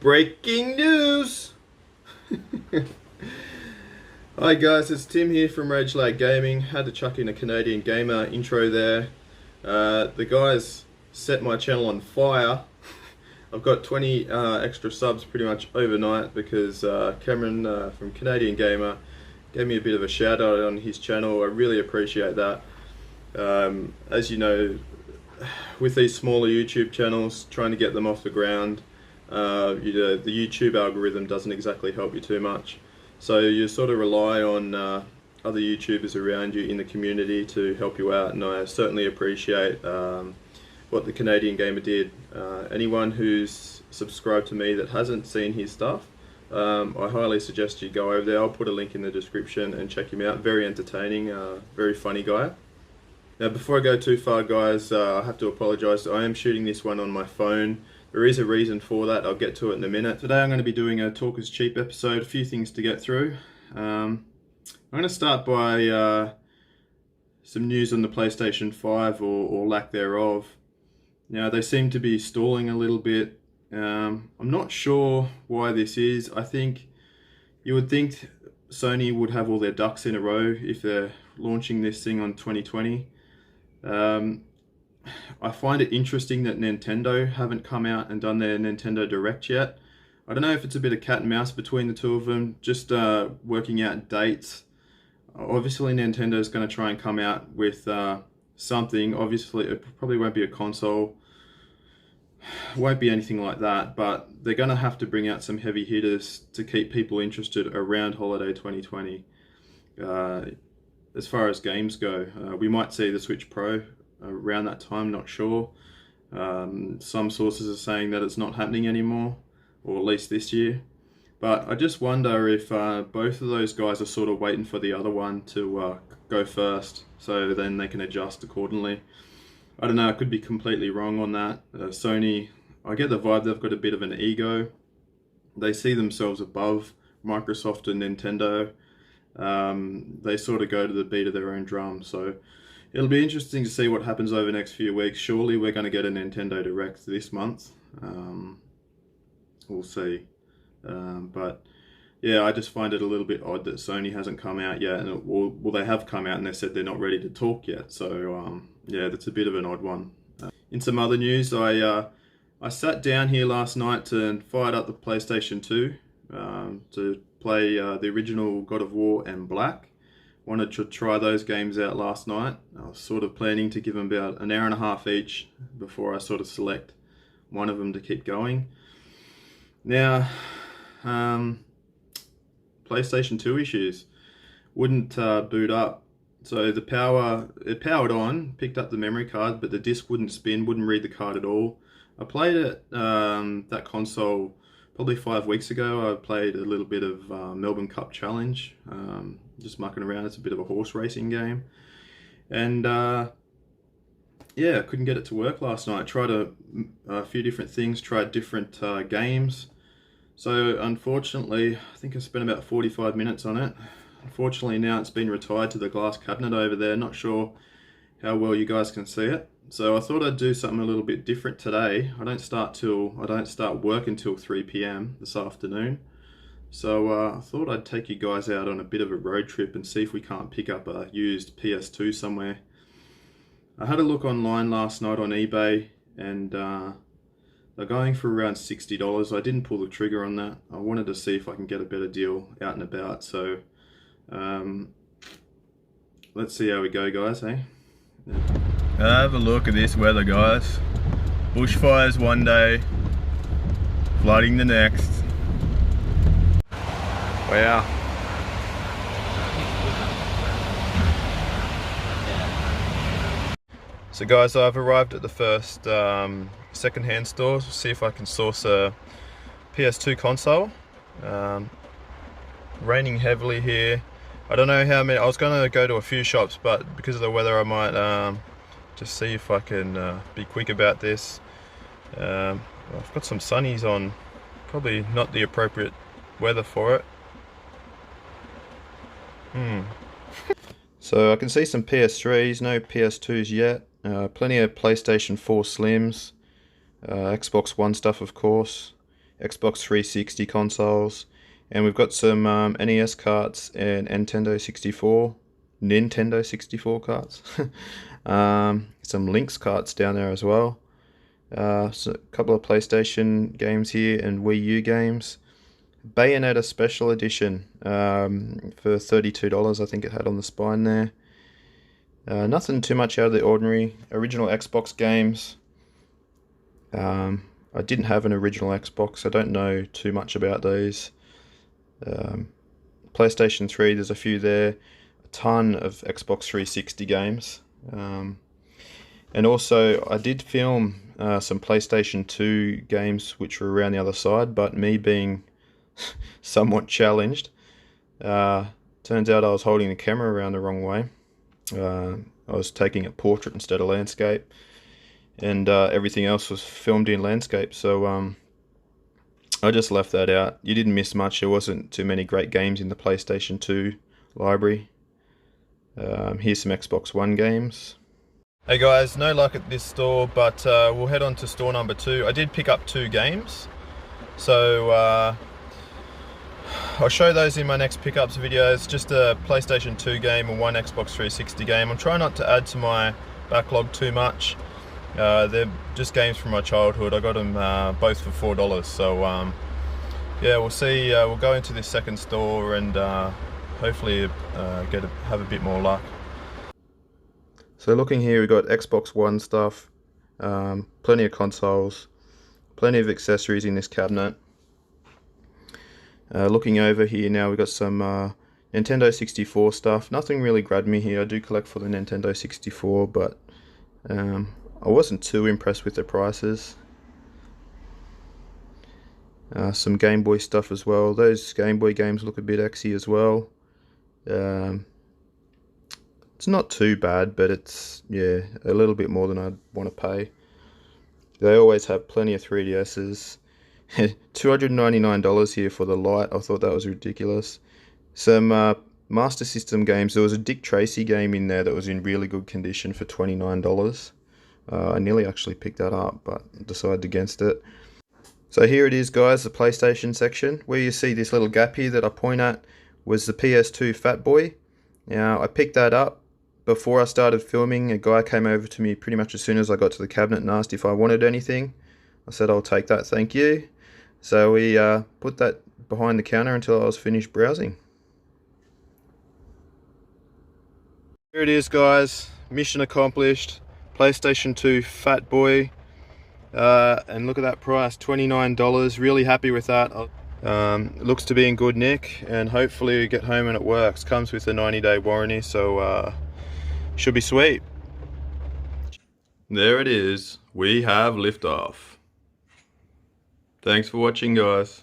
Breaking news! Hi guys, it's Tim here from Rage Lake Gaming. Had to chuck in a Canadian Gamer intro there. The guys set my channel on fire. I've got 20 extra subs pretty much overnight because Cameron from Canadian Gamer gave me a bit of a shout out on his channel. I really appreciate that. As you know, with these smaller YouTube channels, trying to get them off the ground, the YouTube algorithm doesn't exactly help you too much. So you sort of rely on other YouTubers around you in the community to help you out, and I certainly appreciate what the Canadian Gamer did. Anyone who's subscribed to me that hasn't seen his stuff, I highly suggest you go over there. I'll put a link in the description and check him out. Very entertaining, very funny guy. Now before I go too far guys, I have to apologise. I am shooting this one on my phone. There is a reason for that, I'll get to it in a minute. Today I'm going to be doing a Talk is Cheap episode, a few things to get through. I'm going to start by some news on the PlayStation 5 or lack thereof. Now they seem to be stalling a little bit. I'm not sure why this is. I think you would think Sony would have all their ducks in a row if they're launching this thing on 2020. I find it interesting that Nintendo haven't come out and done their Nintendo Direct yet. I don't know if it's a bit of cat and mouse between the two of them, just working out dates. Obviously Nintendo's going to try and come out with something. Obviously it probably won't be a console, won't be anything like that, but they're going to have to bring out some heavy hitters to keep people interested around holiday 2020. As far as games go, we might see the Switch Pro around that time, not sure. Some sources are saying that it's not happening anymore, or at least this year. But I just wonder if both of those guys are sort of waiting for the other one to go first, so then they can adjust accordingly. I don't know, I could be completely wrong on that. Sony, I get the vibe they've got a bit of an ego. They see themselves above Microsoft and Nintendo. They sort of go to the beat of their own drum, so it'll be interesting to see what happens over the next few weeks. Surely we're going to get a Nintendo Direct this month. We'll see. But yeah, I just find it a little bit odd that Sony hasn't come out yet. And well, they have come out and they said they're not ready to talk yet. So yeah, that's a bit of an odd one. In some other news, I sat down here last night and fired up the PlayStation 2 to play the original God of War and Black. Wanted to try those games out last night. I was sort of planning to give them about an hour and a half each before I sort of select one of them to keep going. Now, PlayStation 2 issues. Wouldn't boot up. So the power, it powered on, picked up the memory card, but the disc wouldn't spin, wouldn't read the card at all. I played it, that console probably 5 weeks ago. I played a little bit of Melbourne Cup Challenge, just mucking around. It's a bit of a horse racing game. And yeah, I couldn't get it to work last night. Tried a few different things, tried different games. So unfortunately, I think I spent about 45 minutes on it. Unfortunately now it's been retired to the glass cabinet over there. Not sure how well you guys can see it. So I thought I'd do something a little bit different today. I don't start work until 3 p.m. this afternoon. So I thought I'd take you guys out on a bit of a road trip and see if we can't pick up a used PS2 somewhere. I had a look online last night on eBay and they're going for around $60. I didn't pull the trigger on that. I wanted to see if I can get a better deal out and about. So let's see how we go, guys, hey? Have a look at this weather, guys. Bushfires one day, flooding the next. Wow. So guys, I've arrived at the first second-hand store to see if I can source a PS2 console. Raining heavily here. I don't know how many. I was going to go to a few shops, but because of the weather I might just see if I can be quick about this. I've got some sunnies on, probably not the appropriate weather for it. So I can see some PS3s, no PS2s yet. Plenty of PlayStation 4 Slims. Xbox One stuff, of course, Xbox 360 consoles, and we've got some NES carts and Nintendo 64 carts. Some Lynx carts down there as well. So a couple of PlayStation games here and Wii U games. Bayonetta Special Edition for $32, I think it had on the spine there. Nothing too much out of the ordinary. Original Xbox games. I didn't have an original Xbox. I don't know too much about those. PlayStation 3, there's a few there. A ton of Xbox 360 games. And also, I did film some PlayStation 2 games which were around the other side, but me being somewhat challenged, turns out I was holding the camera around the wrong way. I was taking a portrait instead of landscape, and everything else was filmed in landscape, so I just left that out. You didn't miss much. There wasn't too many great games in the PlayStation 2 library. Here's some Xbox One games. Hey guys, no luck at this store, but we'll head on to store number 2. I did pick up 2 games, so I'll show those in my next pickups videos. Just a PlayStation 2 game and 1 Xbox 360 game. I'm trying not to add to my backlog too much. They're just games from my childhood. I got them both for $4, so yeah, we'll see. We'll go into this second store and hopefully have a bit more luck. So looking here, we've got Xbox One stuff, plenty of consoles, plenty of accessories in this cabinet. Looking over here now, we've got some Nintendo 64 stuff. Nothing really grabbed me here. I do collect for the Nintendo 64, but I wasn't too impressed with the prices. Some Game Boy stuff as well. Those Game Boy games look a bit exy as well. It's not too bad, but it's, yeah, a little bit more than I'd want to pay. They always have plenty of 3DSs. $299 here for the Lite. I thought that was ridiculous. Some Master System games. There was a Dick Tracy game in there that was in really good condition for $29. I nearly actually picked that up, but decided against it. So here it is, guys, the PlayStation section. Where you see this little gap here that I point at was the PS2 Fat Boy. Now, I picked that up before I started filming. A guy came over to me pretty much as soon as I got to the cabinet and asked if I wanted anything. I said, I'll take that, thank you. So we put that behind the counter until I was finished browsing. Here it is, guys. Mission accomplished. PlayStation 2 Fat Boy. And look at that price, $29. Really happy with that. It looks to be in good nick, and hopefully we get home and it works. Comes with a 90-day warranty, so should be sweet. There it is. We have liftoff. Thanks for watching, guys.